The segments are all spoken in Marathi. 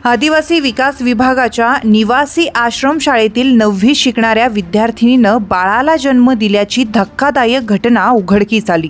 आदिवासी विकास विभागाच्या निवासी आश्रमशाळेतील 9वी शिकणाऱ्या विद्यार्थिनीनं बाळाला जन्म दिल्याची धक्कादायक घटना उघडकीस आली।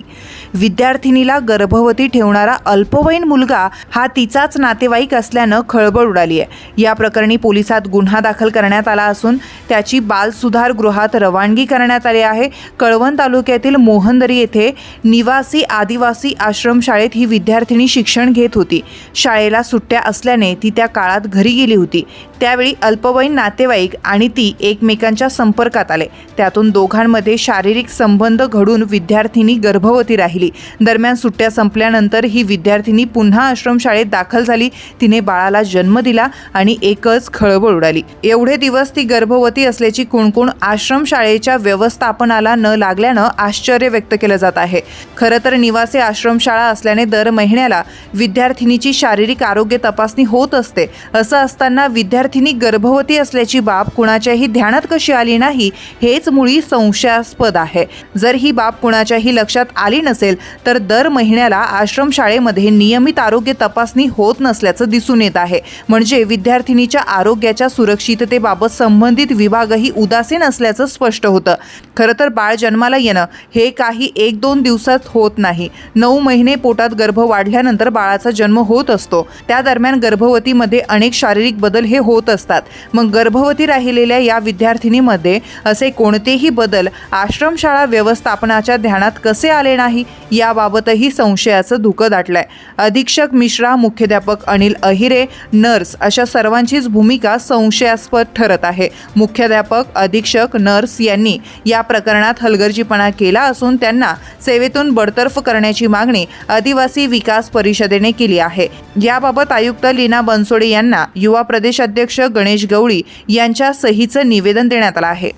विद्यार्थिनीला गर्भवती ठेवणारा अल्पवयीन मुलगा हा तिचाच नातेवाईक असल्यानं खळबळ उडाली आहे। या प्रकरणी पोलिसात गुन्हा दाखल करण्यात आला असून त्याची बालसुधार गृहात रवानगी करण्यात आली आहे। कळवण तालुक्यातील मोहनदरी येथे निवासी आदिवासी आश्रमशाळेत ही विद्यार्थिनी शिक्षण घेत होती। शाळेला सुट्ट्या असल्याने ती त्या काळात घरी गेली होती। त्यावेळी अल्पवयीन नातेवाईक आणि ती एकमेकांच्या संपर्कात आले। त्यातून दोघांमध्ये शारीरिक संबंध घडून विद्यार्थिनी गर्भवती राहिली। दरम्यान सुट्ट्या संपल्यानंतर ही विद्यार्थिनी पुन्हा आश्रमशाळेत दाखल झाली। तिने बाळाला जन्म दिला आणि एकच खळबळ उडाली। एवढे दिवस ती गर्भवती असल्याची कुणकुण आश्रमशाळेच्या व्यवस्थापनाला न लागल्यानं आश्चर्य व्यक्त केलं जात आहे। खरं तर निवासी आश्रमशाळा असल्याने दर महिन्याला विद्यार्थिनीची शारीरिक आरोग्य तपासणी होत असते। असं असताना विद्यार्थिनी गर्भवती असल्याची बाब कुणाच्याही ध्यानात कशी आली नाही हेच मुळी संशयास्पद आहे। जर ही बाब कुणाच्याही लक्षात आली नसेल तर दर महिन्याला आश्रमशाळेमध्ये नियमित आरोग्य तपासणी होत नसल्याचं दिसून येत आहे। म्हणजे विद्यार्थिनीच्या आरोग्याच्या सुरक्षिततेबाबत संबंधित विभागही उदासीन असल्याचं स्पष्ट होतं। खरं तर बाळ जन्माला येणं हे काही 1-2 दिवसात होत नाही। 9 महिने पोटात गर्भ वाढल्यानंतर बाळाचा जन्म होत असतो। त्या दरम्यान गर्भवतीमध्ये अनेक शारीरिक बदल हे होत असतात। मग गर्भवती राहिलेल्या या विद्यार्थिनीमध्ये असे कोणतेही बदल आश्रमशाळा व्यवस्थापनाच्या ध्यानात कसे आले नाही याबाबतही संशयाचं धुकं दाटलंय। अधीक्षक मिश्रा, मुख्याध्यापक अनिल अहिरे, नर्स अशा सर्वांचीच भूमिका संशयास्पद ठरत आहे। मुख्याध्यापक, अधीक्षक, नर्स यांनी या प्रकरणात हलगर्जीपणा केला असून त्यांना सेवेतून बडतर्फ करण्याची मागणी आदिवासी विकास परिषदेने केली आहे। याबाबत आयुक्त लीना बनसोडे यांना युवा प्रदेश अध्यक्ष गणेश गवळी यांच्या सहीचं निवेदन देण्यात आलं आहे।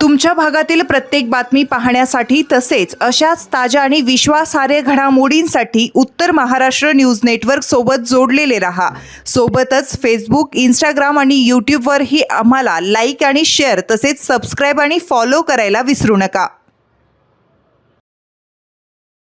तुमच्या भागातील प्रत्येक बातमी पाहण्यासाठी तसेच अशाच ताज्या आणि विश्वासार्ह घडामोडींसाठी उत्तर महाराष्ट्र न्यूज नेटवर्क सोबत जोडलेले रहा। सोबतच फेसबुक, इंस्टाग्राम आणि यूट्यूबवरही आम्हाला लाईक आणि शेअर तसेच सबस्क्राईब आणि फॉलो करायला विसरू नका।